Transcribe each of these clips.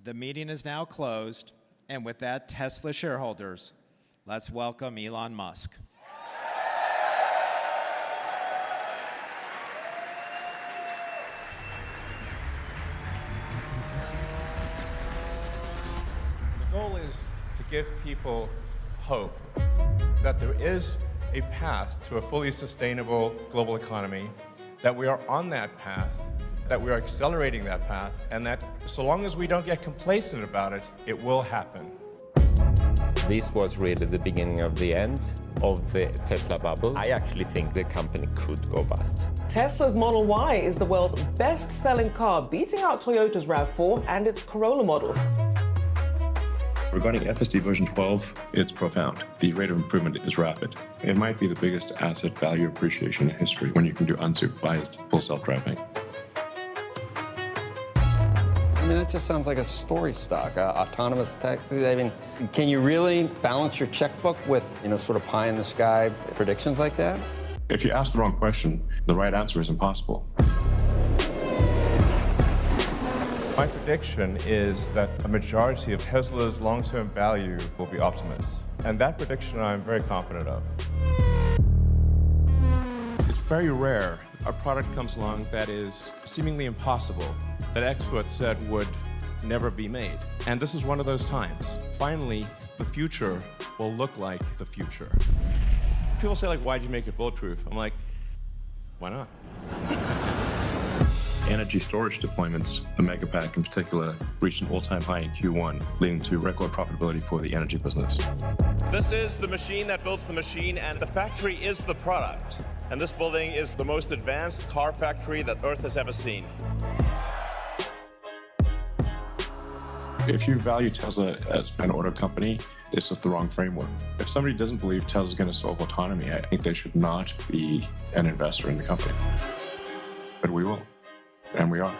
The meeting is now closed, and with that, Tesla shareholders, let's welcome Elon Musk. The goal is to give people hope that there is a path to a fully sustainable global economy, that we are on that path, that we are accelerating that path, and that so long as we don't get complacent about it, it will happen. This was really the beginning of the end of the Tesla bubble. I actually think the company could go bust. Tesla's Model Y is the world's best-selling car, beating out Toyota's RAV4 and its Corolla models. Regarding FSD version 12, it's profound. The rate of improvement is rapid. It might be the biggest asset value appreciation in history when you can do unsupervised full self-driving. I mean, that just sounds like a story stock. Autonomous taxis. I mean, can you really balance your checkbook with, sort of pie in the sky predictions like that? If you ask the wrong question, the right answer is impossible. My prediction is that a majority of Tesla's long-term value will be Optimus. And that prediction I'm very confident of. It's very rare a product comes along that is seemingly impossible, that experts said would never be made. And this is one of those times. Finally, the future will look like the future. People say, why'd you make it bulletproof? I'm like, why not? Energy storage deployments, the Megapack in particular, reached an all-time high in Q1, leading to record profitability for the energy business. This is the machine that builds the machine, and the factory is the product. And this building is the most advanced car factory that Earth has ever seen. If you value Tesla as an auto company, it's just the wrong framework. If somebody doesn't believe Tesla's going to solve autonomy, I think they should not be an investor in the company. But we will. And we are.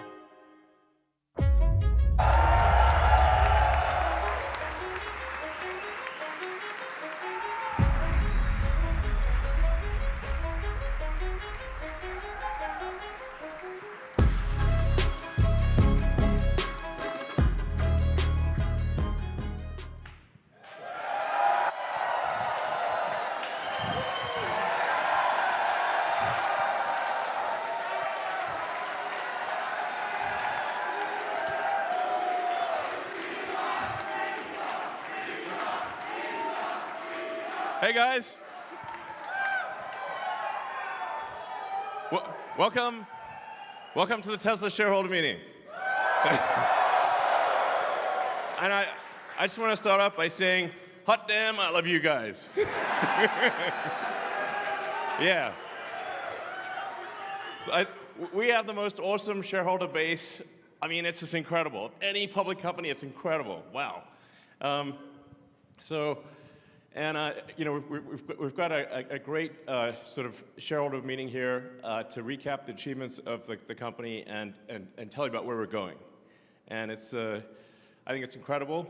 Hey guys. Welcome to the Tesla shareholder meeting. And I just want to start off by saying, hot damn, I love you guys. Yeah. We have the most awesome shareholder base. I mean, it's just incredible. Any public company, it's incredible. Wow. We've got a great sort of shareholder meeting here to recap the achievements of the company and tell you about where we're going. And I think it's incredible.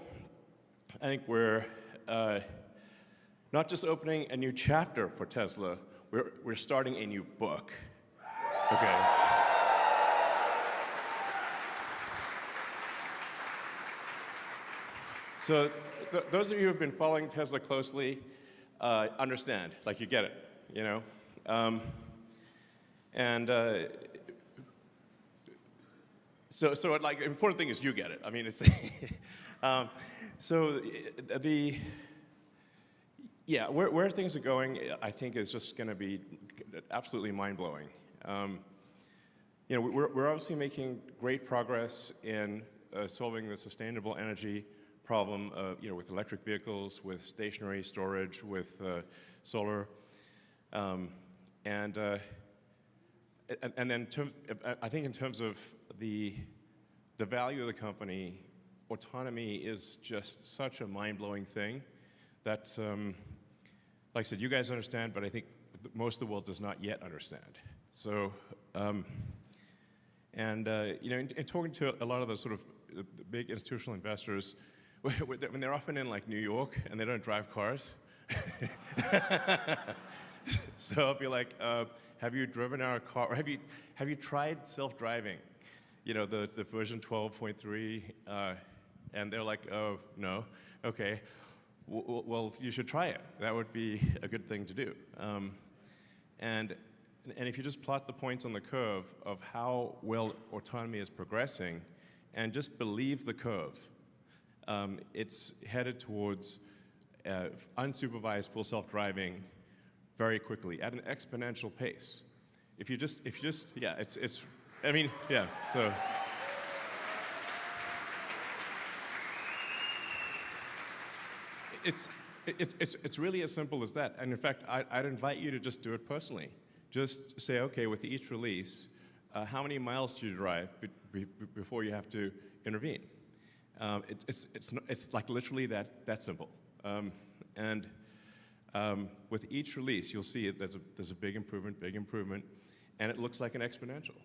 I think we're not just opening a new chapter for Tesla, we're starting a new book. Okay. So those of you who have been following Tesla closely understand, you get it, So important thing is you get it. I mean, it's where things are going, I think is just going to be absolutely mind-blowing. We're obviously making great progress in solving the sustainable energy problem, with electric vehicles, with stationary storage, with solar, and then I think in terms of the value of the company, autonomy is just such a mind-blowing thing that, like I said, you guys understand, but I think most of the world does not yet understand. So, in talking to a lot of the sort of the big institutional investors, when they're often in New York and they don't drive cars, so I'll be like, have you driven our car? Or have you tried self-driving? The version 12.3, And they're like, oh, no, okay. Well, you should try it. That would be a good thing to do. And if you just plot the points on the curve of how well autonomy is progressing and just believe the curve, it's headed towards unsupervised full self-driving very quickly at an exponential pace. If you just, yeah, it's, I mean, yeah, so. It's really as simple as that. And in fact, I'd invite you to just do it personally. Just say, okay, with each release, how many miles do you drive before you have to intervene? It's like literally that simple. And with each release, you'll see there's a big improvement, and it looks like an exponential.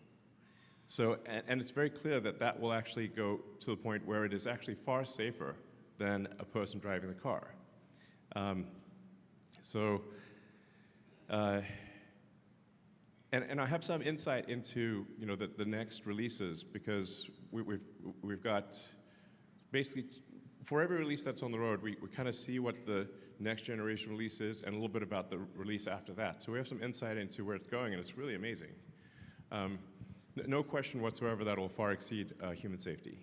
So, and it's very clear that will actually go to the point where it is actually far safer than a person driving the car. And I have some insight into the next releases, because we've got basically for every release that's on the road, we kind of see what the next generation release is and a little bit about the release after that. So we have some insight into where it's going, and it's really amazing. No question whatsoever that will far exceed human safety.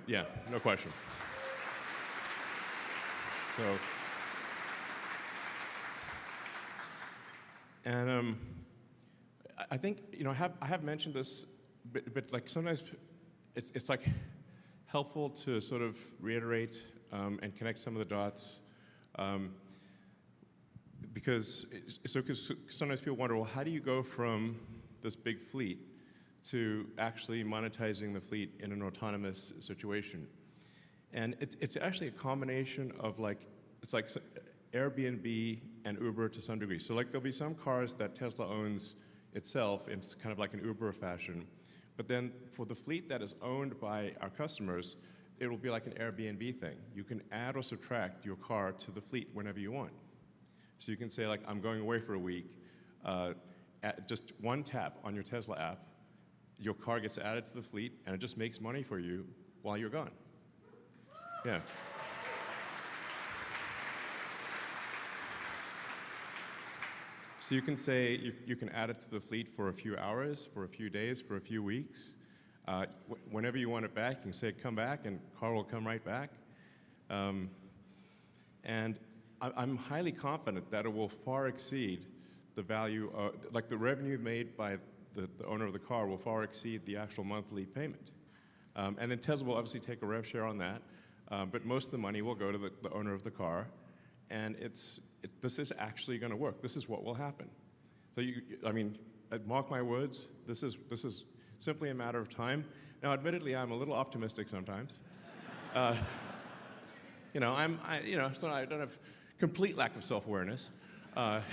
Yeah, no question. So, and I think I have mentioned this, but like sometimes it's like helpful to sort of reiterate and connect some of the dots, because sometimes people wonder, well, how do you go from this big fleet to actually monetizing the fleet in an autonomous situation? And it's actually a combination of it's like Airbnb and Uber to some degree. So like there'll be some cars that Tesla owns itself, it's kind of like an Uber fashion. But then for the fleet that is owned by our customers, it will be like an Airbnb thing. You can add or subtract your car to the fleet whenever you want. So you can say, like, I'm going away for a week. At just one tap on your Tesla app, your car gets added to the fleet, and it just makes money for you while you're gone. Yeah. So you can say you can add it to the fleet for a few hours, for a few days, for a few weeks. Whenever you want it back, you can say, come back, and car will come right back. And I'm highly confident that it will far exceed the value, like the revenue made by the owner of the car will far exceed the actual monthly payment. And then Tesla will obviously take a rev share on that, but most of the money will go to the owner of the car. And this is actually going to work. This is what will happen. So I mean, mark my words. This is simply a matter of time. Now, admittedly, I'm a little optimistic sometimes. So I don't have complete lack of self-awareness. But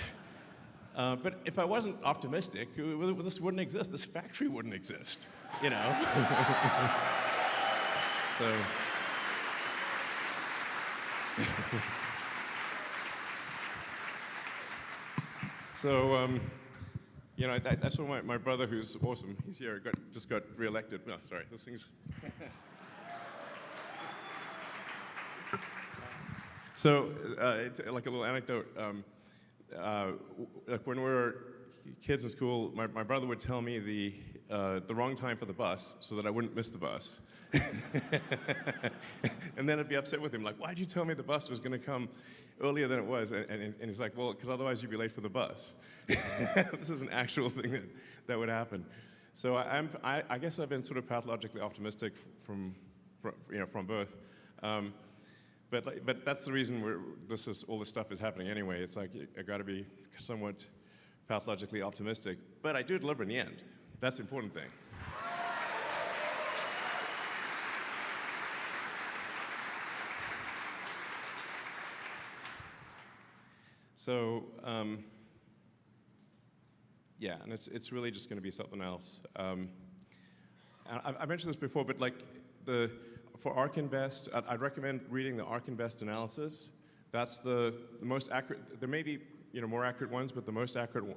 if I wasn't optimistic, this wouldn't exist. This factory wouldn't exist. So, that's what my brother, who's awesome, he's here, just got reelected. No, sorry, this thing's. So, it's like a little anecdote. Like when we were kids in school, my brother would tell me the wrong time for the bus so that I wouldn't miss the bus. And then I'd be upset with him, like, why'd you tell me the bus was going to come earlier than it was? And he's like, well, because otherwise you'd be late for the bus. This is an actual thing that would happen. So I guess I've been sort of pathologically optimistic from birth. But that's the reason all this stuff is happening anyway. It's like I got to be somewhat pathologically optimistic, but I do deliver in the end. That's the important thing. So yeah, and it's really just going to be something else. I mentioned this before, but like for ARK Invest, I'd recommend reading the ARK Invest analysis. That's the most accurate. There may be more accurate ones, but the most accurate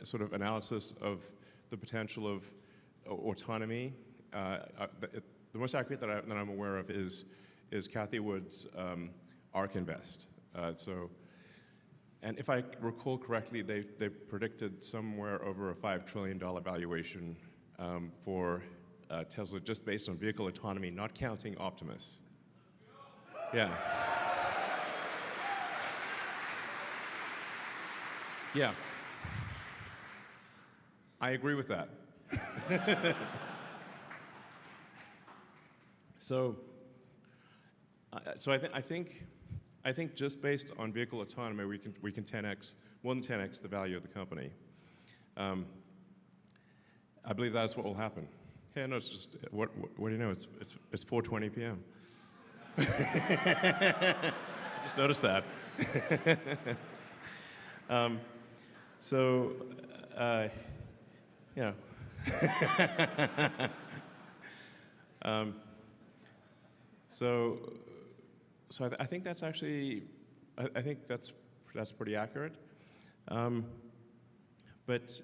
sort of analysis of the potential of autonomy. the most accurate that I'm aware of is Kathy Wood's ARK Invest. And if I recall correctly, they predicted somewhere over a $5 trillion valuation for Tesla just based on vehicle autonomy, not counting Optimus. Yeah. Yeah. I agree with that. So I think just based on vehicle autonomy, we can 10x, more than 10x the value of the company. I believe that's what will happen. Hey, no, it's just what do you know? It's 4:20 p.m. I just noticed that. You know. I think that's actually, I think that's pretty accurate. But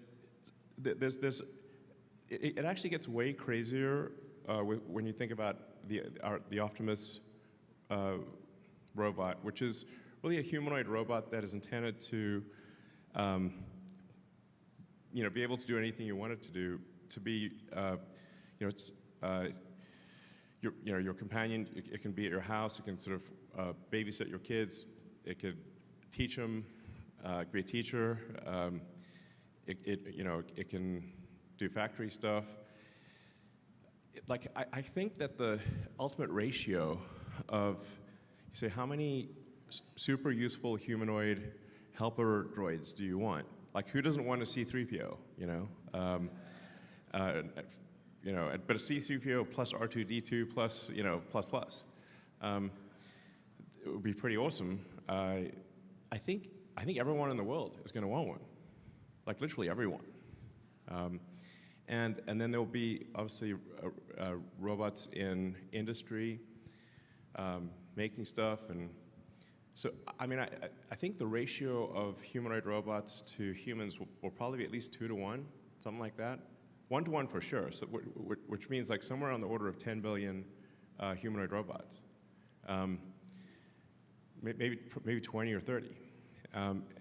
it actually gets way crazier when you think about the Optimus robot, which is really a humanoid robot that is intended to, be able to do anything you want it to do, to be, your companion. It can be at your house. It can sort of babysit your kids. It could teach them. It could be a teacher. It can do factory stuff. I think that the ultimate ratio of, you say, how many super useful humanoid helper droids do you want? Like, who doesn't want a C-3PO? But a C-3PO plus R2-D2 plus, plus. It would be pretty awesome. I think everyone in the world is going to want one, like literally everyone. And then there'll be obviously robots in industry making stuff, and so I think the ratio of humanoid robots to humans will probably be at least 2 to 1, something like that. 1 to 1 for sure. So which means like somewhere on the order of 10 billion humanoid robots, maybe 20 or 30,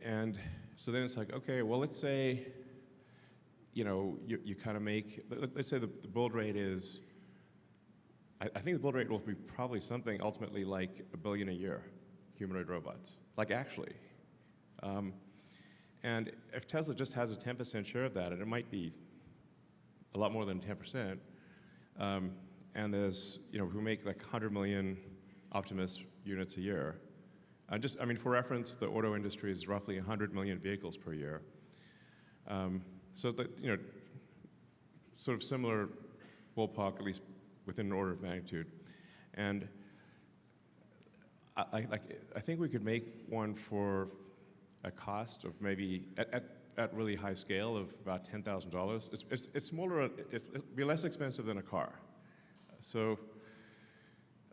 and so then it's like, okay, well, let's say, you kind of make, let's say the build rate is, I think the build rate will be probably something ultimately like 1 billion a year, humanoid robots, like actually. And if Tesla just has a 10% share of that, and it might be a lot more than 10%, and there's, who make like 100 million Optimus units a year. For reference, the auto industry is roughly 100 million vehicles per year. So that, sort of similar ballpark, at least within an order of magnitude. And I think we could make one for a cost of maybe at really high scale of about $10,000. It's smaller. It'll be less expensive than a car. So,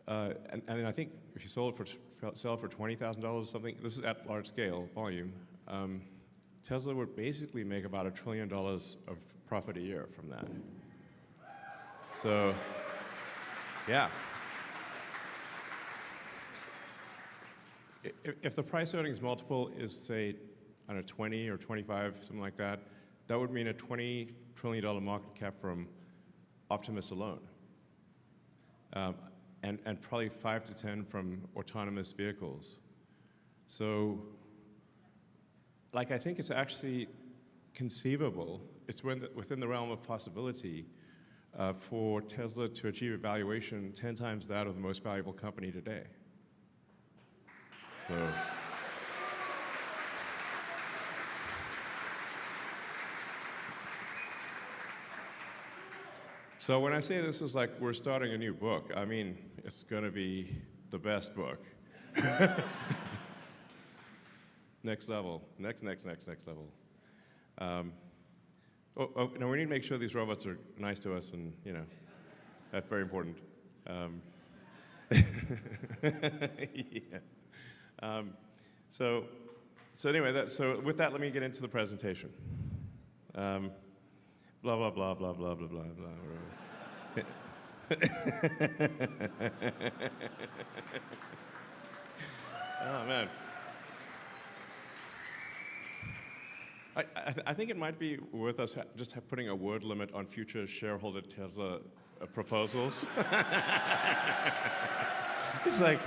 and I think if you sell it for $20,000 or something, this is at large scale volume. Tesla would basically make about $1 trillion of profit a year from that. So, yeah. If the price earnings multiple is, say, I don't know, 20 or 25, something like that, that would mean a $20 trillion market cap from Optimus alone. And probably 5 to 10 from autonomous vehicles. So, I think it's actually conceivable, it's within the realm of possibility for Tesla to achieve a valuation 10 times that of the most valuable company today. So when I say this is like we're starting a new book, I mean it's going to be the best book. Next level, next level. No, we need to make sure these robots are nice to us, and that's very important. Yeah. So anyway, so with that, let me get into the presentation. Blah blah blah blah blah blah blah blah. Oh man. I think it might be worth us putting a word limit on future shareholder Tesla proposals. it's like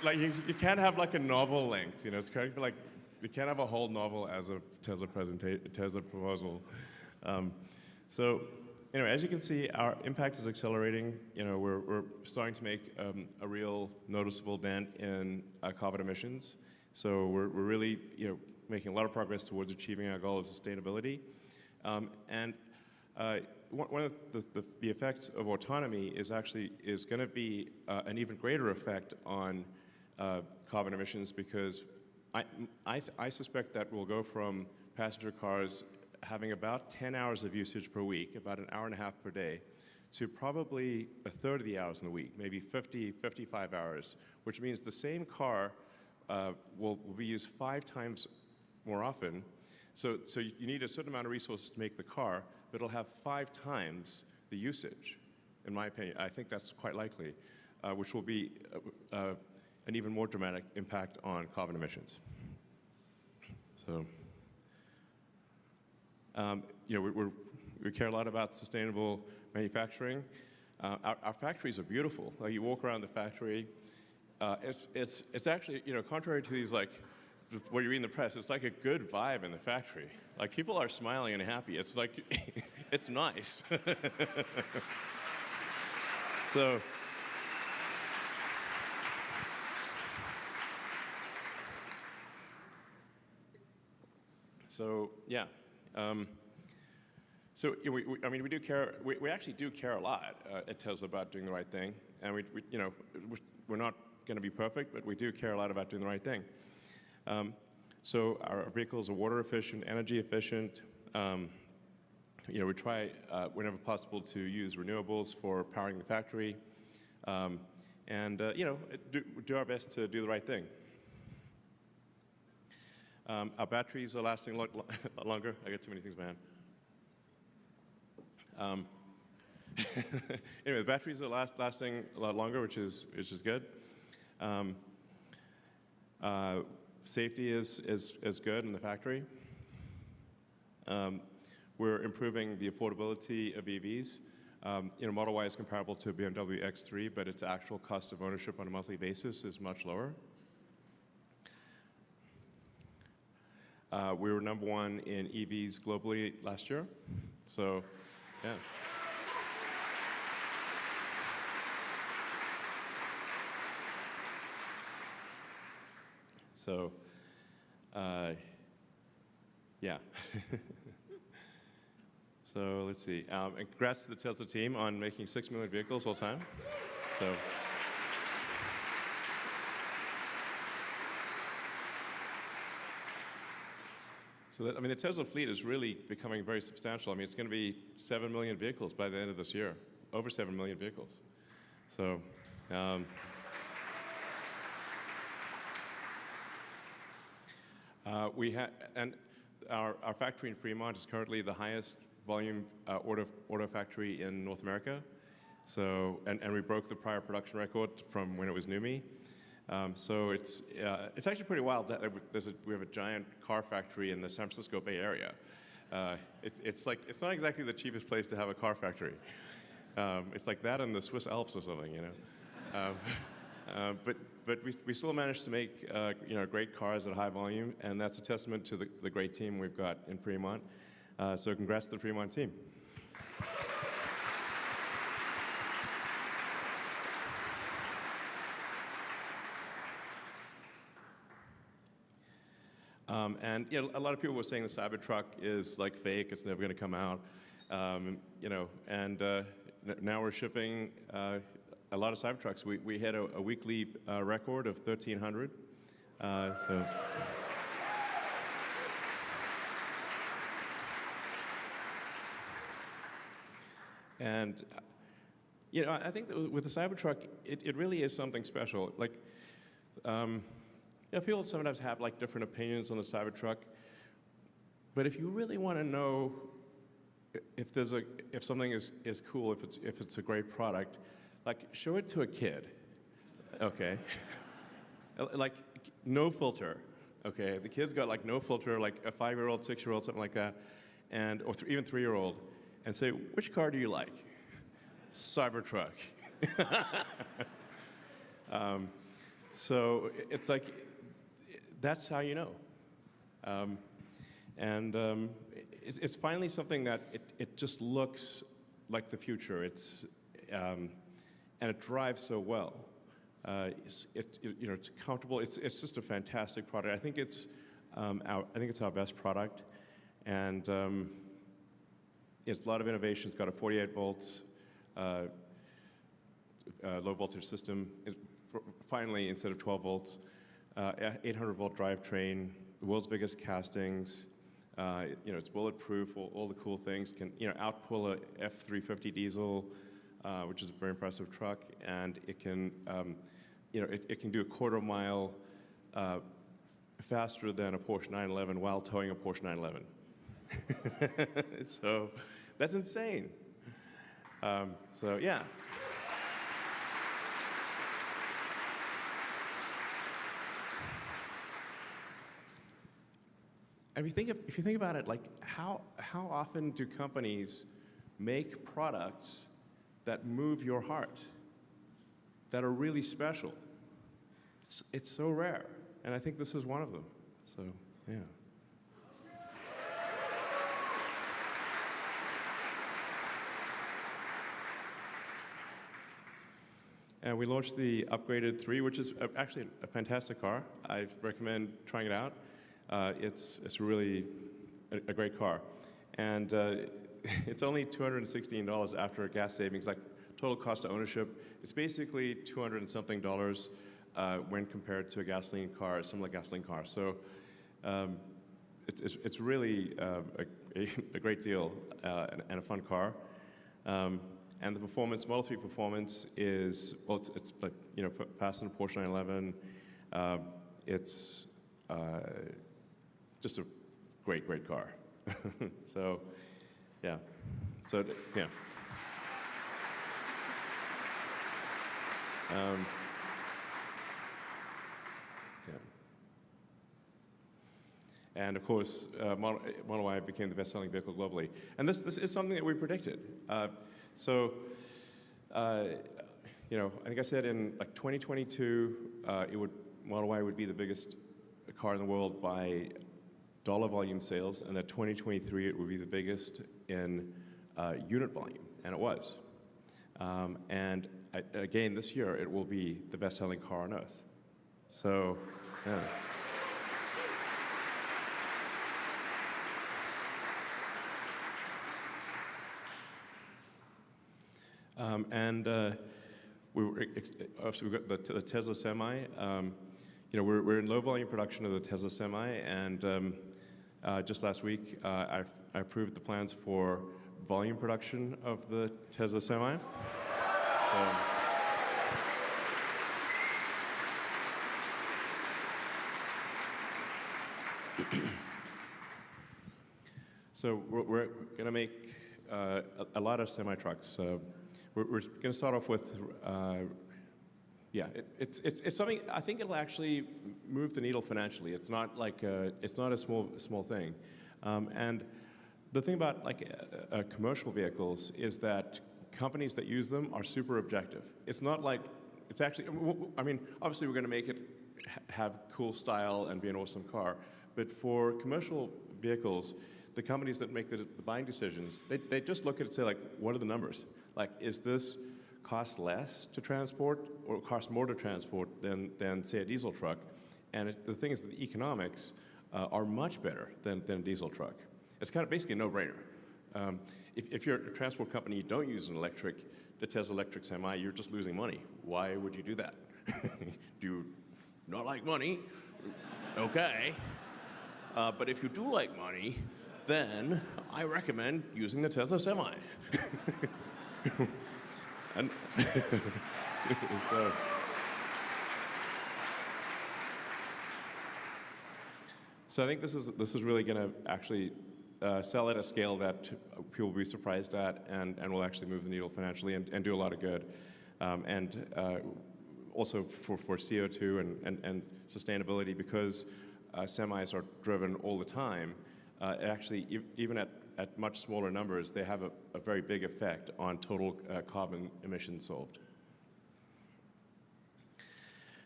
you can't have like a novel length, you know. It's kind of like you can't have a whole novel as a Tesla proposal. So, you know, as you can see, our impact is accelerating. You know, we're starting to make a real noticeable dent in carbon emissions. So we're really, you know, making a lot of progress towards achieving our goal of sustainability. And one of the effects of autonomy is going to be an even greater effect on carbon emissions, because I suspect that we'll go from passenger cars having about 10 hours of usage per week, about an hour and a half per day, to probably a third of the hours in the week, maybe 50, 55 hours, which means the same car will be used 5 times more often. So you need a certain amount of resources to make the car, but it'll have 5 times the usage, in my opinion. I think that's quite likely, which will be an even more dramatic impact on carbon emissions. So, you know, we care a lot about sustainable manufacturing. Our factories are beautiful. Like, you walk around the factory, it's actually, you know, contrary to these, like, what you read in the press, it's like a good vibe in the factory. Like, people are smiling and happy. It's like, it's nice. So, yeah. So I mean, we do care. We actually do care a lot at Tesla about doing the right thing, and we you know, we're not going to be perfect, but we do care a lot about doing the right thing. So our vehicles are water efficient, energy efficient. You know, we try whenever possible to use renewables for powering the factory, and you know, do our best to do the right thing. Our batteries are lasting longer. I got too many things in my hand. Anyway, the batteries are lasting a lot longer, which is good. Safety is good in the factory. We're improving the affordability of EVs. You know, Model Y is comparable to a BMW X3, but its actual cost of ownership on a monthly basis is much lower. We were #1 in EVs globally last year, so yeah. So, yeah. So let's see. And congrats to the Tesla team on making 6 million vehicles all time. So I mean, the Tesla fleet is really becoming very substantial. I mean, it's going to be 7 million vehicles by the end of this year, over 7 million vehicles. So, and our factory in Fremont is currently the highest volume auto factory in North America. So, and we broke the prior production record from when it was NUMMI. So it's actually pretty wild that we have a giant car factory in the San Francisco Bay Area. It's not exactly the cheapest place to have a car factory. It's like that in the Swiss Alps or something, you know. But we still managed to make you know, great cars at high volume, and that's a testament to the great team we've got in Fremont. So congrats to the Fremont team. And you know, a lot of people were saying the Cybertruck is like fake; it's never going to come out. You know, and now we're shipping a lot of Cybertrucks. We hit a weekly record of 1,300. So. And you know, I think that with the Cybertruck, it really is something special. Like, you know, people sometimes have like different opinions on the Cybertruck, but if you really want to know if something is cool, if it's a great product, like show it to a kid, okay? Like no filter, okay? The kid's got like no filter, like a 5-year-old, 6-year-old, something like that, or even 3-year-old, and say, which car do you like? Cybertruck. So it's like, that's how you know. It's finally something that it just looks like the future. And it drives so well. It's comfortable. It's just a fantastic product. I think it's our best product, and it's a lot of innovation. It's got a 48 volts low voltage system. Finally, instead of 12 volts, 800 volt drivetrain, the world's biggest castings. It's bulletproof. All the cool things can outpull a F350 diesel, which is a very impressive truck, and it can it can do a quarter mile faster than a Porsche 911 while towing a Porsche 911. So that's insane. So yeah. And if you think about it, like how often do companies make products that move your heart, that are really special? It's so rare, and I think this is one of them. So yeah. And we launched the upgraded 3, which is actually a fantastic car. I recommend trying it out. It's really a great car, and it's only $216 after gas savings. Like total cost of ownership, it's basically $200 and something when compared to a gasoline car, a similar gasoline car. So it's really a great deal and a fun car. And the performance, Model 3 performance is it's like faster than a Porsche 911. It's just a great car. So, yeah. So, yeah. Yeah. And of course, Model Y became the best-selling vehicle globally. And this is something that we predicted. I think I said in like 2022, Model Y would be the biggest car in the world by dollar volume sales, and that 2023 it would be the biggest in unit volume, and it was. And again, this year it will be the best-selling car on earth. So, yeah. Obviously we've got the Tesla Semi. We're in low volume production of the Tesla Semi, and just last week I approved the plans for volume production of the Tesla Semi. So we're going to make a lot of semi trucks. We're going to start off with, it's something I think it'll actually move the needle financially. It's not like it's not a small thing, and the thing about commercial vehicles is that companies that use them are super objective. It's not like it's actually. I mean, obviously we're going to make it have cool style and be an awesome car, but for commercial vehicles, the companies that make the buying decisions, they just look at it and say, like, what are the numbers? Like, is this cost less to transport or cost more to transport than say, a diesel truck? And the thing is that the economics are much better than a diesel truck. It's kind of basically a no-brainer. If you're a transport company, you don't use the Tesla electric Semi, you're just losing money. Why would you do that? Do you not like money? Okay. But if you do like money, then I recommend using the Tesla Semi. And so I think this is really going to actually sell at a scale that people will be surprised at and will actually move the needle financially and do a lot of good. Also for CO2 and sustainability, because semis are driven all the time, actually, even at much smaller numbers, they have a very big effect on total carbon emissions solved.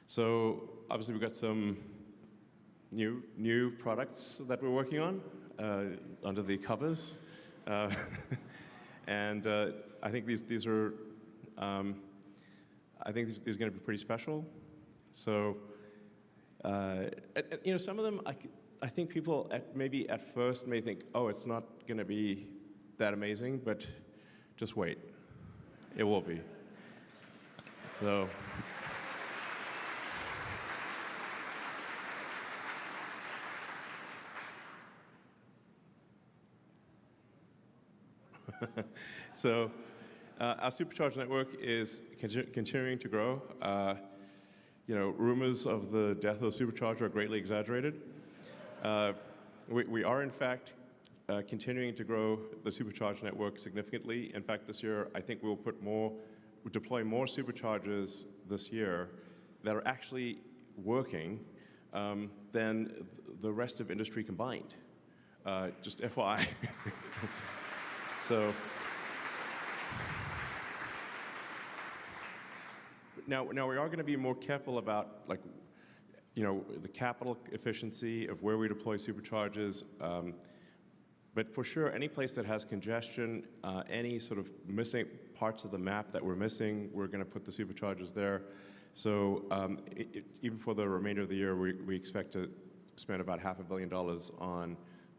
So obviously we've got some new products that we're working on under the covers, and I think these are I think these are going to be pretty special. So some of them I think people maybe at first may think, oh, it's not going to be that amazing, but just wait, it will be. So. So our supercharger network is continuing to grow. Rumors of the death of the supercharger are greatly exaggerated. We are, in fact, continuing to grow the supercharger network significantly. In fact, this year, I think we'll deploy more superchargers this year that are actually working than the rest of industry combined. Just FYI. So now we are going to be more careful about the capital efficiency of where we deploy superchargers. But for sure, any place that has congestion, any sort of missing parts of the map that we're missing, we're going to put the superchargers there. So even for the remainder of the year, we expect to spend about $500 million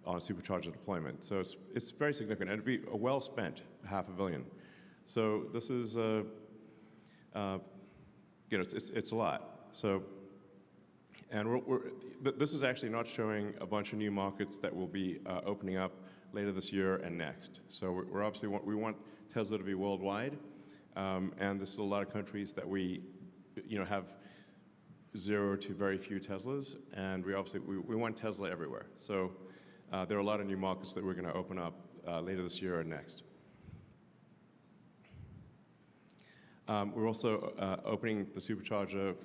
on supercharger deployment. So it's very significant, and it'd be a well-spent $500 million. So this is it's a lot. So, and this is actually not showing a bunch of new markets that will be opening up later this year and next. So we're obviously we want Tesla to be worldwide, and there's a lot of countries that we have zero to very few Teslas, and we want Tesla everywhere. So there are a lot of new markets that we're going to open up later this year and next. We're also opening the superchargers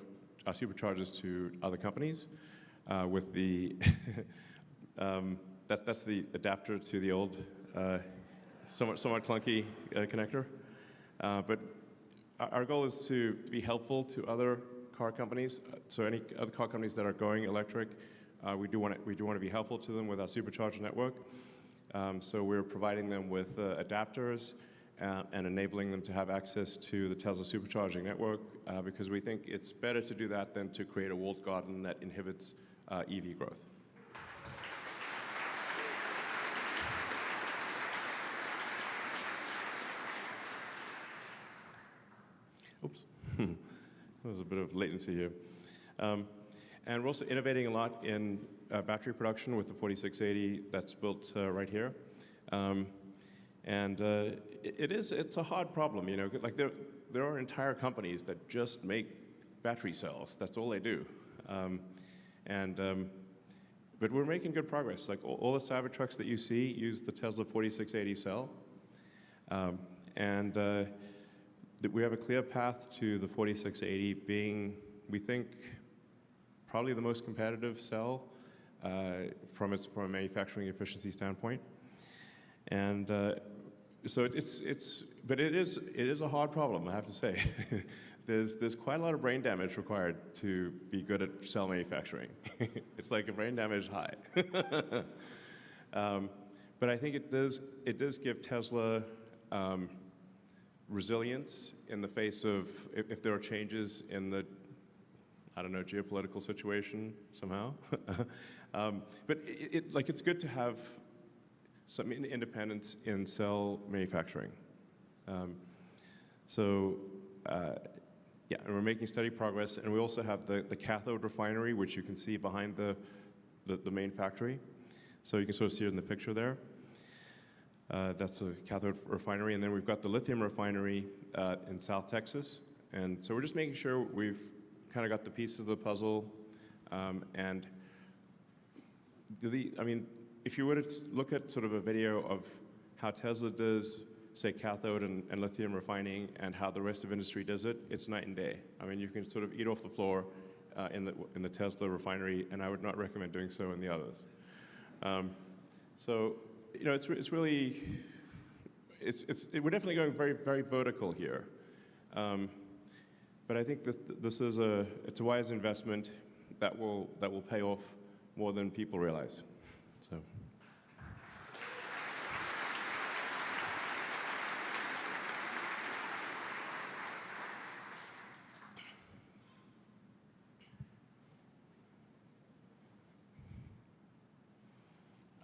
to other companies with the that's the adapter to the old somewhat clunky connector. But our goal is to be helpful to other car companies. So any other car companies that are going electric, we do want to be helpful to them with our supercharger network. So we're providing them with adapters and enabling them to have access to the Tesla supercharging network because we think it's better to do that than to create a walled garden that inhibits EV growth. Oops, there was a bit of latency here. And we're also innovating a lot in battery production with the 4680 that's built right here. It's a hard problem, like there are entire companies that just make battery cells. That's all they do. But we're making good progress. Like all the Cybertrucks that you see use the Tesla 4680 cell. We have a clear path to the 4680 being, we think, probably the most competitive cell from a manufacturing efficiency standpoint. And so it is a hard problem, I have to say. There's quite a lot of brain damage required to be good at cell manufacturing. It's like a brain damage high. But I think it does give Tesla resilience in the face of if there are changes in the, I don't know, geopolitical situation somehow. But it's good to have some independence in cell manufacturing. And we're making steady progress, and we also have the cathode refinery, which you can see behind the main factory. So you can sort of see it in the picture there. That's a cathode refinery, and then we've got the lithium refinery in South Texas. And so we're just making sure we've kind of got the pieces of the puzzle. if you were to look at sort of a video of how Tesla does, say, cathode and lithium refining, and how the rest of industry does it, it's night and day. I mean, you can sort of eat off the floor in the Tesla refinery, and I would not recommend doing so in the others. So, you know, it's really, we're definitely going very, very vertical here. But I think this is it's a wise investment that will pay off more than people realize. So.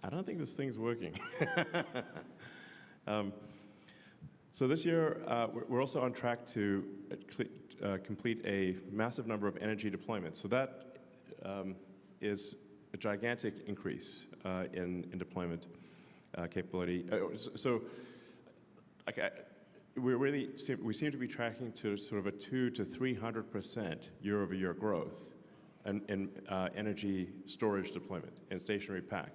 I don't think this thing's working. So this year, we're also on track to complete a massive number of energy deployments. So that is a gigantic increase in deployment capability. We seem to be tracking to sort of a 200 to 300% year-over-year growth in energy storage deployment and stationary pack.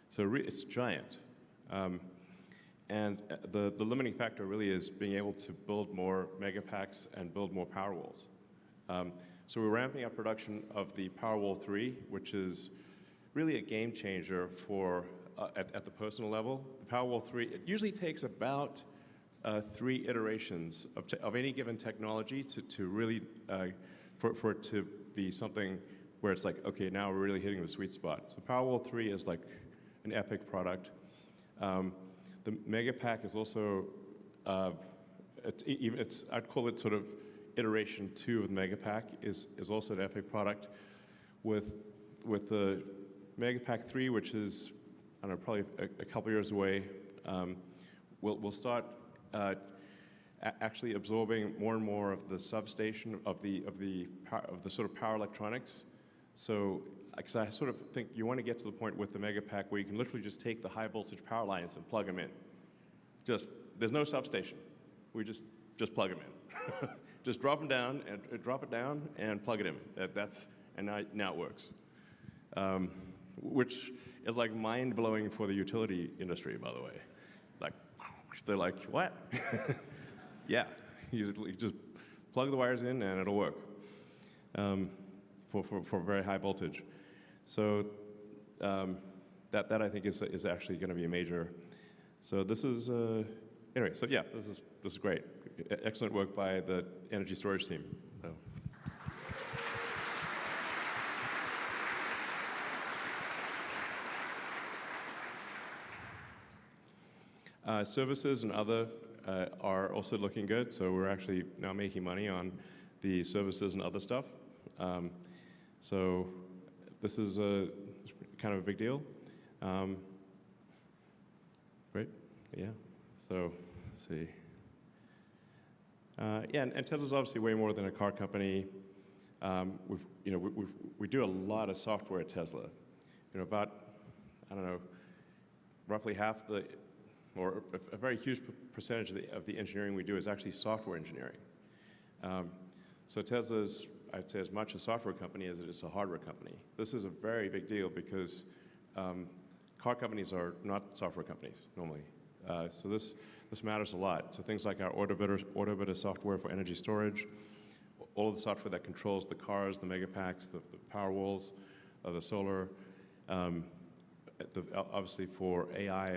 So it's giant. And the limiting factor really is being able to build more megapacks and build more Powerwalls. So we're ramping up production of the Powerwall 3, which is really a game changer for at the personal level. The Powerwall 3, it usually takes about 3 iterations of any given technology to really for it to be something where it's like, okay, now we're really hitting the sweet spot. So Powerwall 3 is like an epic product. The Megapack is also, I'd call it sort of iteration 2 of the Megapack is also an epic product. With the Megapack 3, which is, I don't know, probably a couple years away, we'll start actually absorbing more and more of the substation of the sort of power electronics. So, because I sort of think you want to get to the point with the Megapack where you can literally just take the high voltage power lines and plug them in. There's no substation. We just plug them in. Just drop them down and drop it down and plug it in. And now it works. Which is like mind blowing for the utility industry, by the way. Like, they're like, what? Yeah, you just plug the wires in and it'll work. For very high voltage. So that I think is actually going to be a major. So this is anyway. So yeah, this is great. Excellent work by the energy storage team. So. Services and other are also looking good. So we're actually now making money on the services and other stuff. So this is kind of a big deal. Great, yeah. So let's see. Yeah, and Tesla's obviously way more than a car company. We do a lot of software at Tesla. About, I don't know, roughly half or a very huge percentage of the engineering we do is actually software engineering. So Tesla's, I'd say, as much a software company as it is a hardware company. This is a very big deal because car companies are not software companies normally. So this matters a lot. So things like our Orbiter software for energy storage, all of the software that controls the cars, the Megapacks, the Powerwalls, the solar, obviously for AI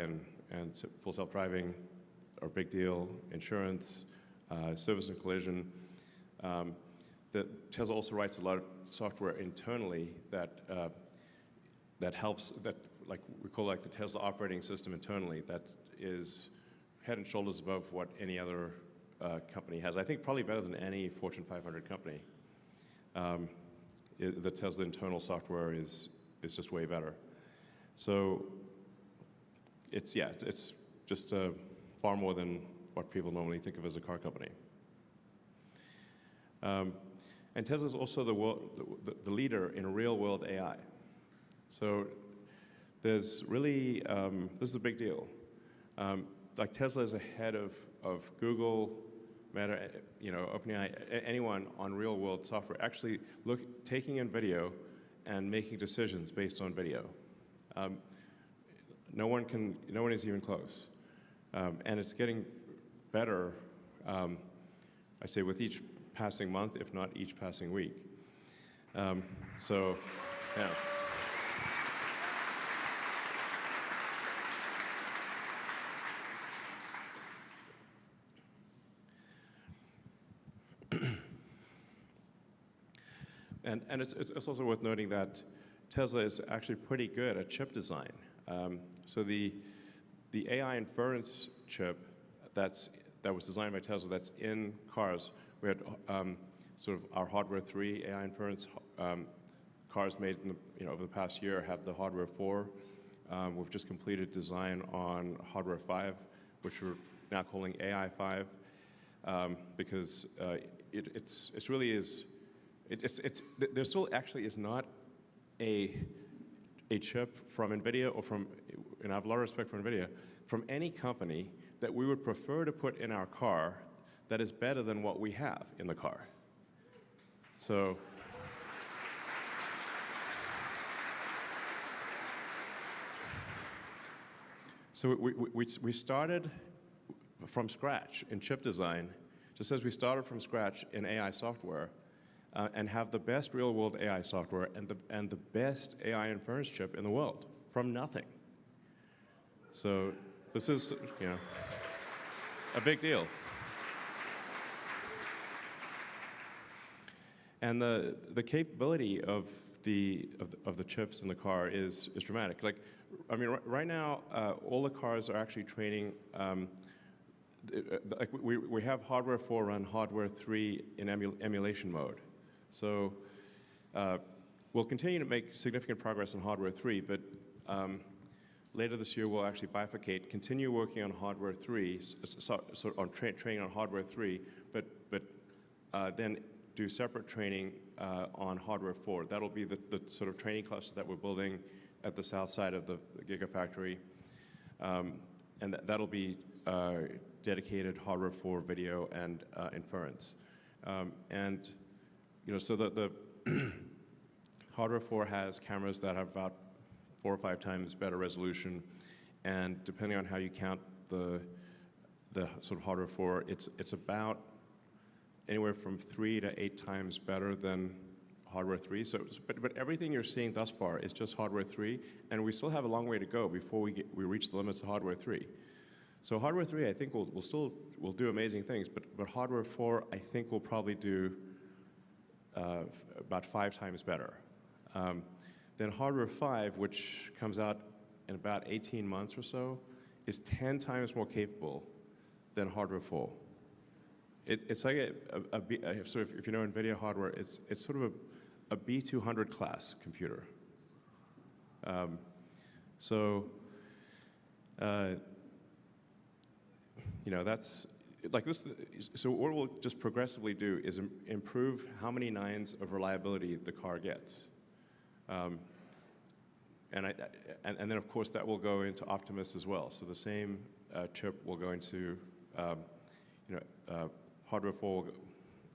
and full self-driving are a big deal. Insurance, service and collision. That Tesla also writes a lot of software internally that helps, that like we call like the Tesla operating system internally, that is head and shoulders above what any other company has. I think probably better than any Fortune 500 company. The Tesla internal software is just way better. So it's just far more than what people normally think of as a car company. And Tesla is also the leader in real-world AI. So there's really, this is a big deal. Like Tesla is ahead of Google, Meta, OpenAI, anyone on real-world software, actually taking in video and making decisions based on video. no one is even close, and it's getting better. I say with each passing month, if not each passing week. So, yeah. And it's also worth noting that Tesla is actually pretty good at chip design. So the AI inference chip that was designed by Tesla that's in cars, we had sort of our hardware 3 AI inference cars made in over the past year have the hardware 4. We've just completed design on hardware 5, which we're now calling AI 5, because it's really is. There still actually is not a chip from NVIDIA or from, and I have a lot of respect for NVIDIA, from any company that we would prefer to put in our car that is better than what we have in the car. So, we started from scratch in chip design, just as we started from scratch in AI software, and have the best real-world AI software and the best AI inference chip in the world from nothing. So this is a big deal. And the capability of the chips in the car is dramatic. Like, I mean, right now all the cars are actually training. Like we have hardware 4 run hardware 3 in emulation mode. So we'll continue to make significant progress on hardware 3, but later this year we'll actually bifurcate, continue working on hardware 3, so on training on hardware 3, but then do separate training on hardware 4. That'll be the sort of training cluster that we're building at the south side of the Gigafactory, and that'll be dedicated hardware 4 video and inference, and. So the hardware 4 has cameras that have about 4 or 5 times better resolution, and depending on how you count the sort of hardware 4, it's about anywhere from 3 to 8 times better than hardware 3. So, but everything you're seeing thus far is just hardware 3, and we still have a long way to go before we reach the limits of hardware 3. So hardware 3, I think will do amazing things, but hardware 4, I think will probably do about 5 times better. Then hardware 5, which comes out in about 18 months or so, is 10 times more capable than hardware 4. It's like sort of, if you know NVIDIA hardware, it's sort of a B200 class computer. That's like this. So what we'll just progressively do is improve how many nines of reliability the car gets, and then of course that will go into Optimus as well. So the same chip will go into hardware 4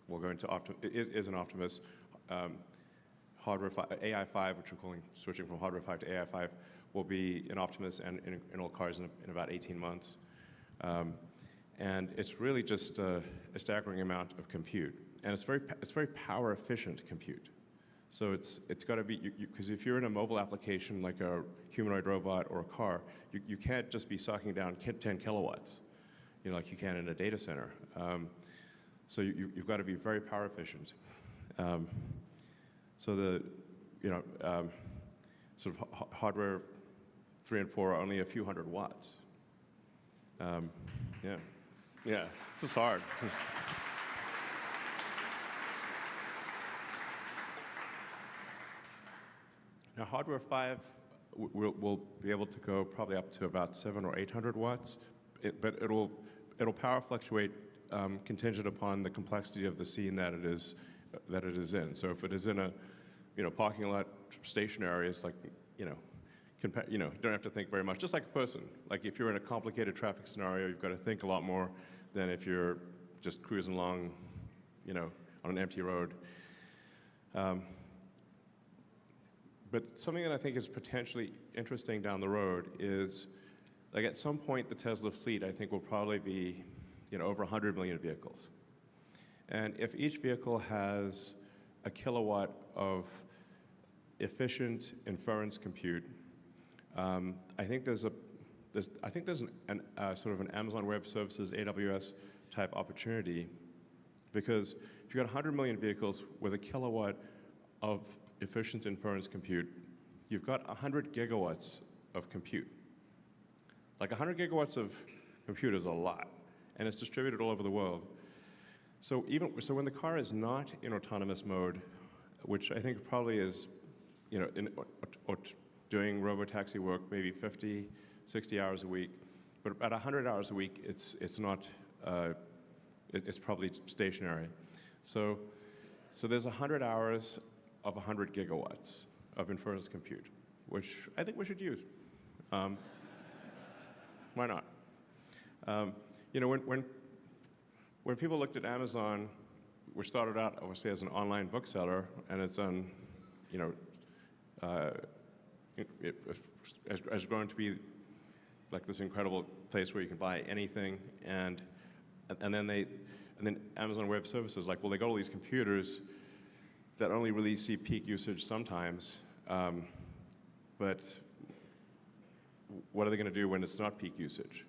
will go into is an Optimus. Hardware 5, AI 5, which we're calling switching from hardware 5 to AI 5, will be in Optimus and in all cars in about 18 months. And it's really just a staggering amount of compute, and it's very power efficient compute. So it's got to be, because if you're in a mobile application like a humanoid robot or a car, you can't just be sucking down 10 kilowatts, like you can in a data center. So you've got to be very power efficient. So the sort of hardware 3 and 4 are only a few hundred watts. Yeah, this is hard. Now, hardware 5 will be able to go probably up to about 700 or 800 watts, but it'll power fluctuate contingent upon the complexity of the scene that it is in. So if it is in a parking lot station area, it's like don't have to think very much. Just like a person. Like if you're in a complicated traffic scenario, you've got to think a lot more than if you're just cruising along, on an empty road. but something that I think is potentially interesting down the road is, like at some point, the Tesla fleet I think will probably be, over 100 million vehicles. And if each vehicle has a kilowatt of efficient inference compute, I think there's an sort of an Amazon Web Services AWS type opportunity, because if you've got 100 million vehicles with a kilowatt of efficient inference compute, you've got 100 gigawatts of compute. Like 100 gigawatts of compute is a lot, and it's distributed all over the world. So when the car is not in autonomous mode, which I think probably is, or doing robotaxi work maybe 50, 60 hours a week, but at 100 hours a week, it's not. It's probably stationary. So there's 100 hours of 100 gigawatts of inference compute, which I think we should use. Why not? When people looked at Amazon, which started out obviously as an online bookseller, and it's done, has grown to be like this incredible place where you can buy anything, and then Amazon Web Services, like, well, they got all these computers that only really see peak usage sometimes, but what are they going to do when it's not peak usage?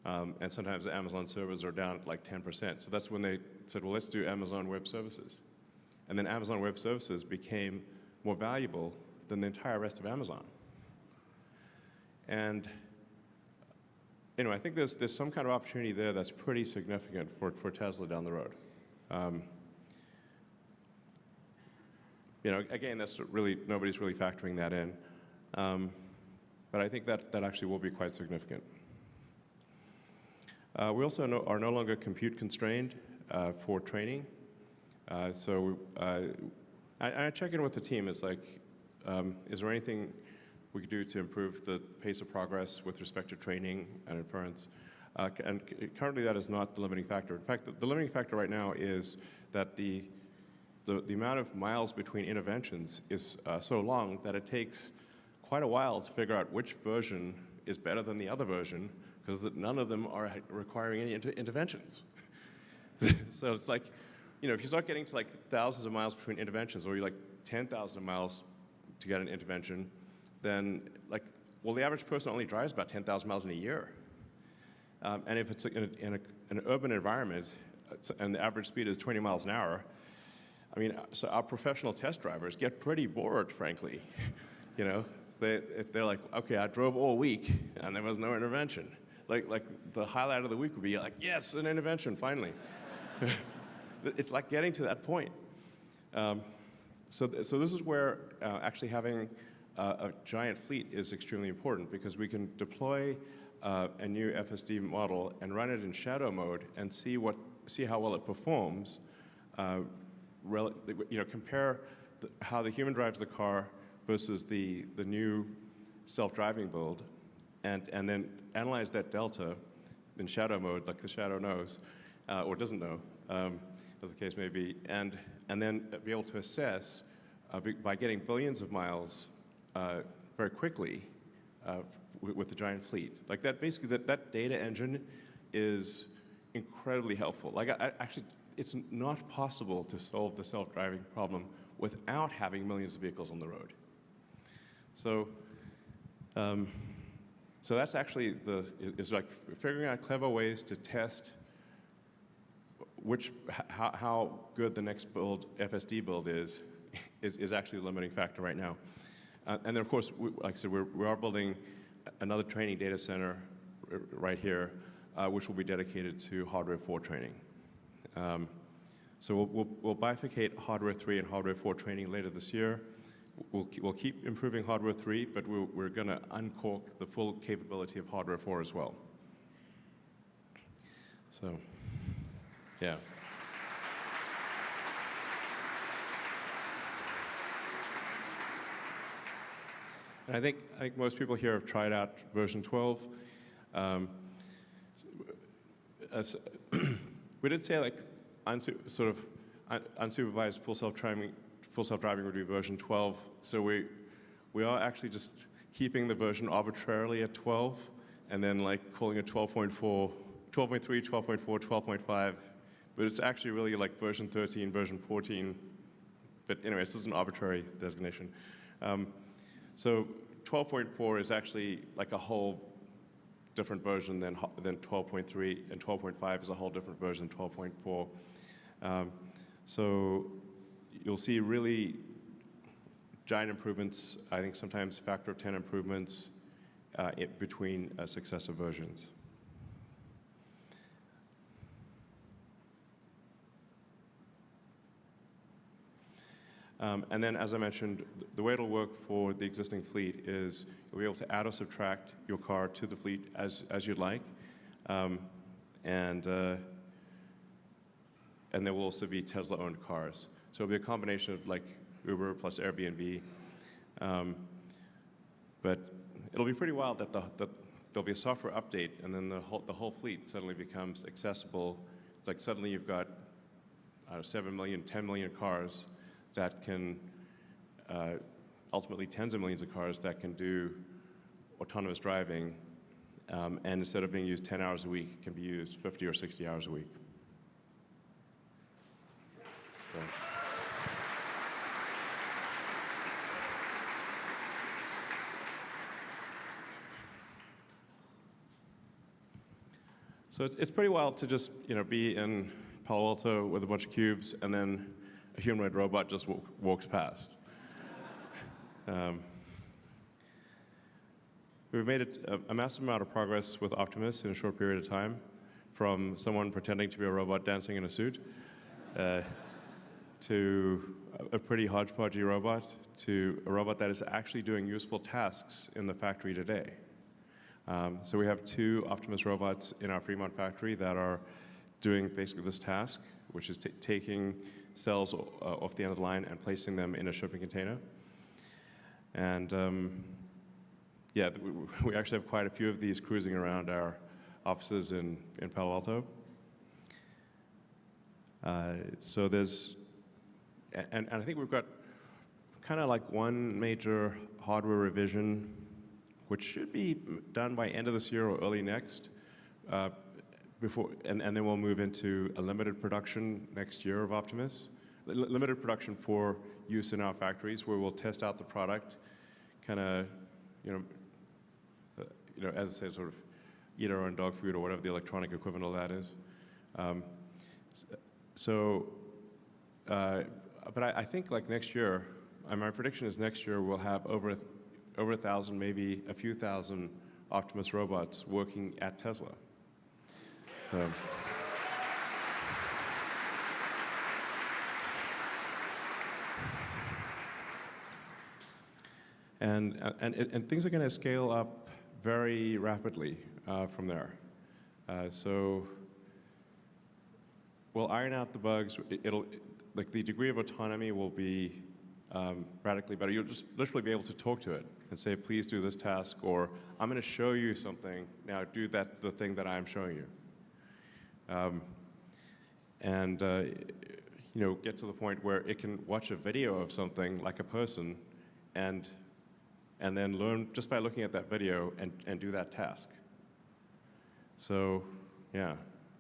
And sometimes the Amazon servers are down like 10%. So that's when they said, well, let's do Amazon Web Services. And then Amazon Web Services became more valuable than the entire rest of Amazon. And I think there's some kind of opportunity there that's pretty significant for Tesla down the road. Again, that's really, nobody's really factoring that in. But I think that actually will be quite significant. We also are no longer compute constrained for training. I check in with the team. It's like, is there anything we could do to improve the pace of progress with respect to training and inference? And currently, that is not the limiting factor. In fact, the limiting factor right now is that the amount of miles between interventions is so long that it takes quite a while to figure out which version is better than the other version, because none of them are requiring any interventions. So it's like, if you start getting to like thousands of miles between interventions, or you're like 10,000 miles to get an intervention, then the average person only drives about 10,000 miles in a year. And if it's in an urban environment, and the average speed is 20 miles an hour, so our professional test drivers get pretty bored, frankly. They're like, okay, I drove all week, and there was no intervention. Like the highlight of the week would be like, yes, an intervention, finally. It's like getting to that point. So this is where actually having a giant fleet is extremely important, because we can deploy a new FSD model and run it in shadow mode and see how well it performs. Compare how the human drives the car versus the new self-driving build, and then analyze that delta in shadow mode, like the shadow knows, or doesn't know, as the case may be, and then be able to assess by getting billions of miles very quickly with the giant fleet. Like that, basically, that data engine is incredibly helpful. Actually, it's not possible to solve the self-driving problem without having millions of vehicles on the road. So that's actually is like figuring out clever ways to test how good the next FSD build is actually the limiting factor right now. And then, of course, like I said, we are building another training data center right here, which will be dedicated to Hardware 4 training. So we'll bifurcate Hardware 3 and Hardware 4 training later this year. We'll keep improving Hardware 3, but we're going to uncork the full capability of Hardware 4 as well. So, yeah. And I think most people here have tried out version 12. We did say unsupervised full self-driving would be version 12. So We are actually just keeping the version arbitrarily at 12, and then like calling it 12.4, 12.3, 12.4, 12.5, but it's actually really like version 13, version 14. But anyway, this is an arbitrary designation. So 12.4 is actually like a whole different version than 12.3, and 12.5 is a whole different version than 12.4. So you'll see really giant improvements, I think sometimes factor of 10 improvements between successive versions. And then, as I mentioned, the way it'll work for the existing fleet is you'll be able to add or subtract your car to the fleet as you'd like. And there will also be Tesla-owned cars. So it'll be a combination of like Uber plus Airbnb. But it'll be pretty wild that there'll be a software update, and then the whole fleet suddenly becomes accessible. It's like suddenly you've got 7 million, 10 million cars that can, ultimately tens of millions of cars that can do autonomous driving, and instead of being used 10 hours a week, can be used 50 or 60 hours a week. So it's pretty wild to just be in Palo Alto with a bunch of cubes, and then a humanoid robot just walks past. We've made a massive amount of progress with Optimus in a short period of time, from someone pretending to be a robot dancing in a suit, to a pretty hodgepodgey robot, to a robot that is actually doing useful tasks in the factory today. So we have 2 Optimus robots in our Fremont factory that are doing basically this task, which is taking cells off the end of the line and placing them in a shipping container. And yeah, we actually have quite a few of these cruising around our offices in Palo Alto. So there's, and I think we've got kind of like one major hardware revision, which should be done by end of this year or early next, and then we'll move into a limited production next year of Optimus. Limited production for use in our factories, where we'll test out the product, kind of, as I say, sort of eat our own dog food or whatever the electronic equivalent of that is. But I think like next year, my prediction is next year we'll have over 1,000, maybe a few thousand Optimus robots working at Tesla. And things are going to scale up very rapidly from there. So we'll iron out the bugs. Like the degree of autonomy will be radically better. You'll just literally be able to talk to it and say, please do this task, or I'm going to show you something. Now do the thing that I'm showing you. Get to the point where it can watch a video of something like a person and then learn just by looking at that video and do that task. So, yeah.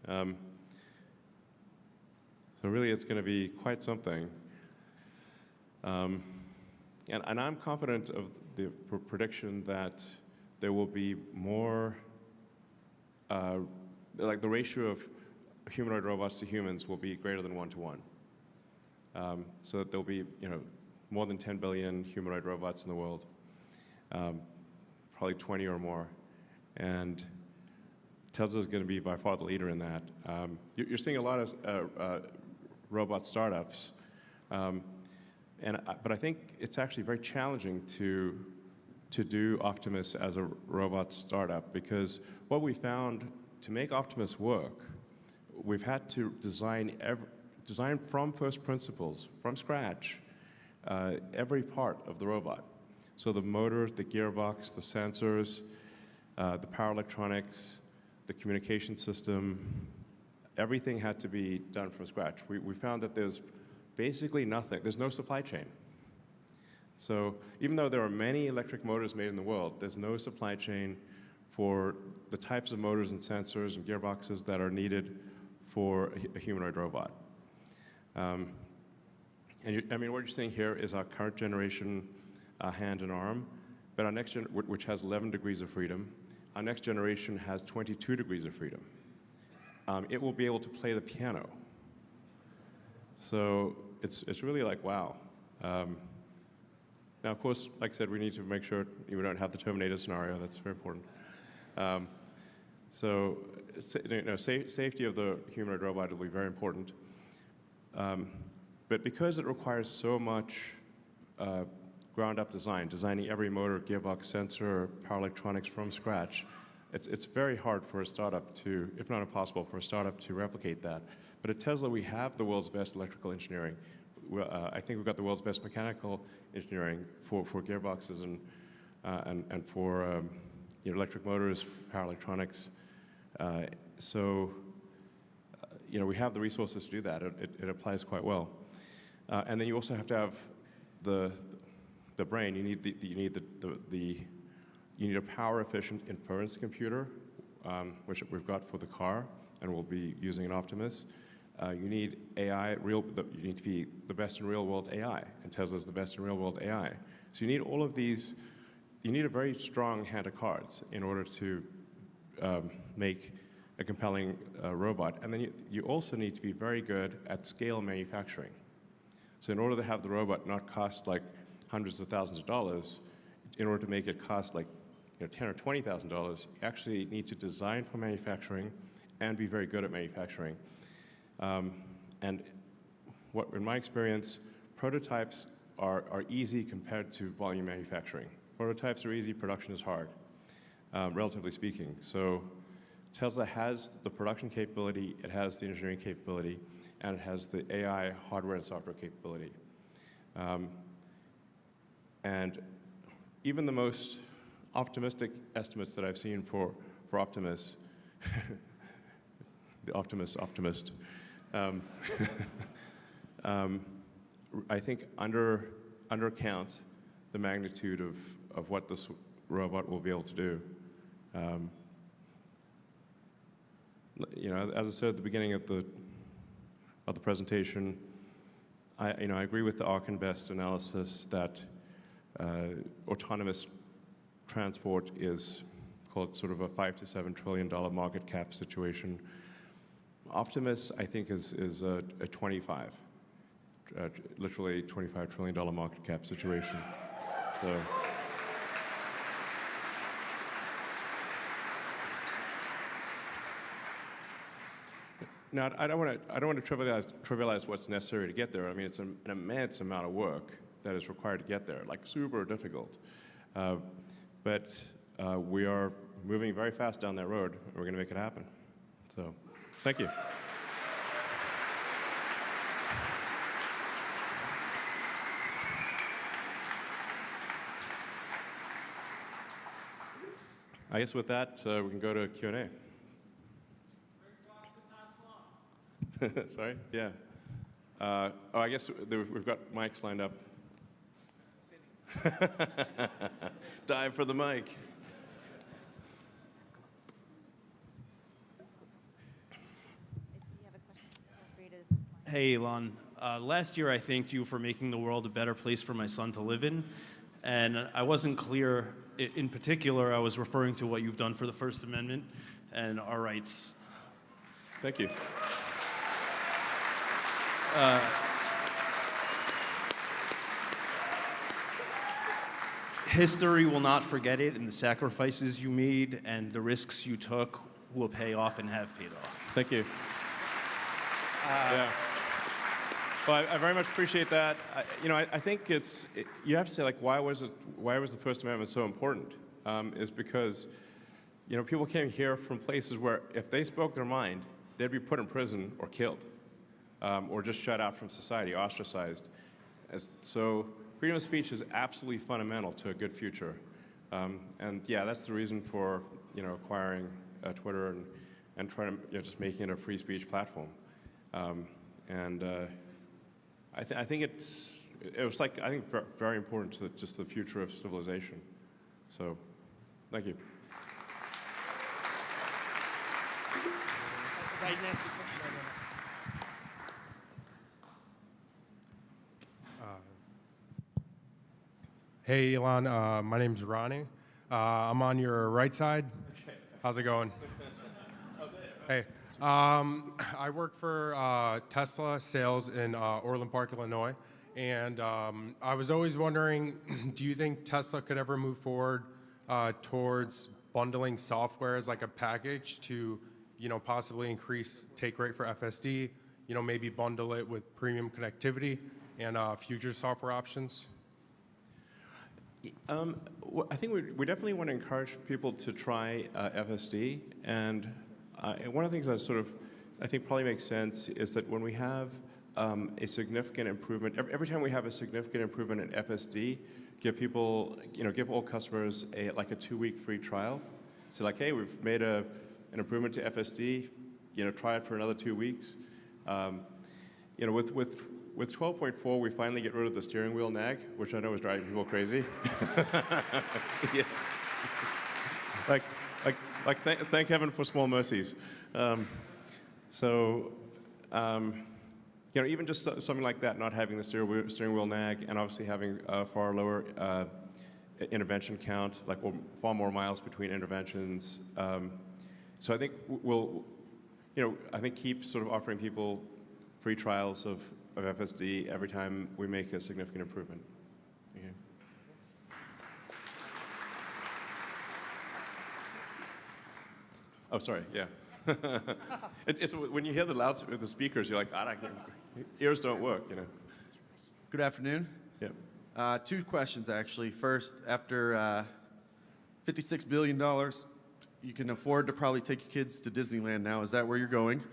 So really it's going to be quite something. And I'm confident of the prediction that there will be more, like the ratio of humanoid robots to humans will be greater than 1 to 1. So that there'll be, more than 10 billion humanoid robots in the world, probably 20 or more. And Tesla is going to be by far the leader in that. You're seeing a lot of robot startups, but I think it's actually very challenging to do Optimus as a robot startup, because what we found, to make Optimus work, we've had to design from first principles, from scratch, every part of the robot. So the motor, the gearbox, the sensors, the power electronics, the communication system, everything had to be done from scratch. We found that there's basically nothing. There's no supply chain. So even though there are many electric motors made in the world, there's no supply chain for the types of motors and sensors and gearboxes that are needed for a humanoid robot. I mean, what you're seeing here is our current generation hand and arm, but our next which has 11 degrees of freedom. Our next generation has 22 degrees of freedom. It will be able to play the piano. So it's really like, wow. Now, of course, like I said, we need to make sure we don't have the Terminator scenario. That's very important. So, safety of the humanoid robot will be very important. But because it requires so much ground-up design, designing every motor, gearbox, sensor, power electronics from scratch, it's very hard for a startup to, if not impossible, for a startup to replicate that. But at Tesla, we have the world's best electrical engineering. I think we've got the world's best mechanical engineering for gearboxes and for electric motors, power electronics. So we have the resources to do that. It applies quite well. And then you also have to have the brain. You need a power-efficient inference computer, which we've got for the car, and we'll be using an Optimus. You need AI. You need to be the best in real-world AI, and Tesla's the best in real-world AI. So you need all of these. You need a very strong hand of cards in order to make a compelling robot. And then you also need to be very good at scale manufacturing. So in order to have the robot not cost like hundreds of thousands of dollars, in order to make it cost like $10,000 or $20,000, you actually need to design for manufacturing and be very good at manufacturing. And in my experience, prototypes are easy compared to volume manufacturing. Prototypes are easy, production is hard, relatively speaking. So Tesla has the production capability, it has the engineering capability, and it has the AI hardware and software capability. And even the most optimistic estimates that I've seen for Optimus, the optimist, I think undercount the magnitude of what this robot will be able to do. As I said at the beginning of the presentation, I agree with the Ark and Best analysis that autonomous transport is called sort of a $5 to $7 trillion market cap situation. Optimus, I think, is a 25, literally $25 trillion market cap situation. So. Now, I don't want to trivialize what's necessary to get there. I mean, it's an immense amount of work that is required to get there, like super difficult. But we are moving very fast down that road, and we're going to make it happen. So, thank you. I guess with that, we can go to Q&A. Sorry? Yeah. I guess we've got mics lined up. Dive for the mic. Hey, Elon. Last year, I thanked you for making the world a better place for my son to live in. And I wasn't clear. In particular, I was referring to what you've done for the First Amendment and our rights. Thank you. History will not forget it, and the sacrifices you made and the risks you took will pay off and have paid off. Thank you. Yeah. Well, I very much appreciate that. I think you have to say, like, why was the First Amendment so important? Is because, people came here from places where if they spoke their mind, they'd be put in prison or killed, or just shut out from society, ostracized. So freedom of speech is absolutely fundamental to a good future. And yeah, that's the reason for acquiring Twitter and trying to just making it a free speech platform. I think it's it was like, I think, very important to just the future of civilization. So, thank you. Hey, Elon. My name's Ronnie. I'm on your right side. How's it going? Hey. I work for Tesla sales in Orland Park, Illinois. And I was always wondering, do you think Tesla could ever move forward towards bundling software as like a package to, possibly increase take rate for FSD, maybe bundle it with premium connectivity and future software options? I think we definitely want to encourage people to try FSD, and one of the things that I think probably makes sense is that when we have a significant improvement, every time we have a significant improvement in FSD, give people, give all customers a 2-week free trial. So like, hey, we've made an improvement to FSD, try it for another 2 weeks. With 12.4, we finally get rid of the steering wheel nag, which I know is driving people crazy. Yeah. Thank heaven for small mercies. Even just something like that, not having the steering wheel nag, and obviously having a far lower intervention count, far more miles between interventions. So I think I think keep sort of offering people free trials of FSD every time we make a significant improvement. Okay. Oh, sorry. Yeah. it's when you hear the speakers, you're like, ears don't work, Good afternoon. Yeah. 2 questions, actually. First, after $56 billion, you can afford to probably take your kids to Disneyland now. Is that where you're going?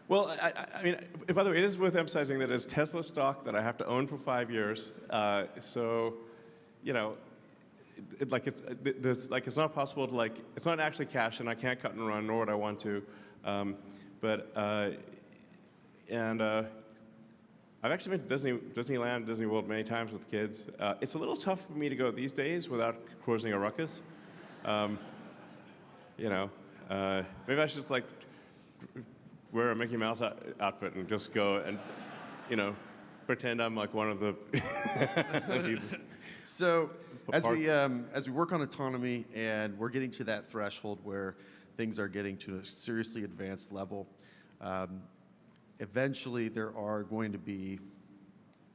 Well, I mean, by the way, it is worth emphasizing that it's Tesla stock that I have to own for 5 years. So, it's not possible to it's not actually cash, and I can't cut and run, nor would I want to. I've actually been to Disneyland, Disney World many times with kids. It's a little tough for me to go these days without causing a ruckus. Maybe I should just wear a Mickey Mouse outfit and just go and, pretend I'm one of the people. So as we work on autonomy and we're getting to that threshold where things are getting to a seriously advanced level, eventually there are going to be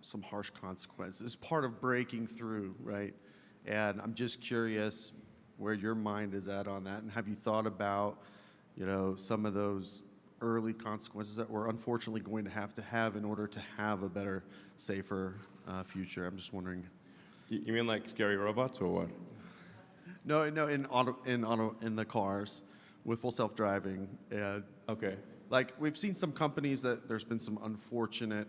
some harsh consequences. It's part of breaking through, right? And I'm just curious where your mind is at on that, and have you thought about, some of those early consequences that we're unfortunately going to have in order to have a better, safer future? I'm just wondering. You mean like scary robots or what? No, in the cars with full self-driving. Okay. We've seen some companies that there's been some unfortunate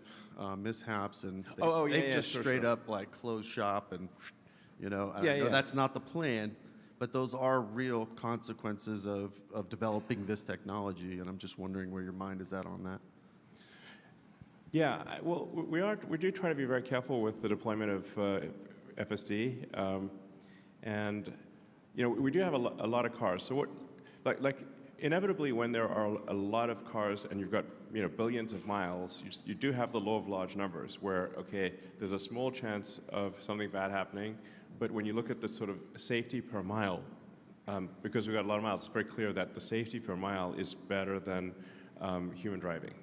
mishaps, and they've just straight up closed shop, and I know that's not the plan, but those are real consequences of developing this technology, and I'm just wondering where your mind is at on that. Yeah, well, we do try to be very careful with the deployment of FSD, and we do have a lot of cars. So what, inevitably, when there are a lot of cars and you've got billions of miles, you do have the law of large numbers, where there's a small chance of something bad happening, but when you look at the sort of safety per mile, because we've got a lot of miles, it's very clear that the safety per mile is better than human driving.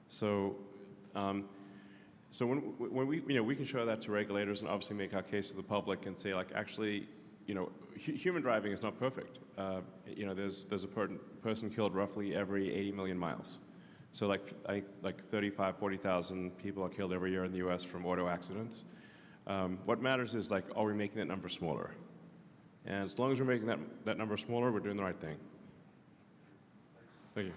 So, when we can show that to regulators and obviously make our case to the public and say actually, human driving is not perfect. There's a person killed roughly every 80 million miles. So I think 35, 40,000 people are killed every year in the U.S. from auto accidents. What matters is are we making that number smaller? And as long as we're making that number smaller, we're doing the right thing. Thank you.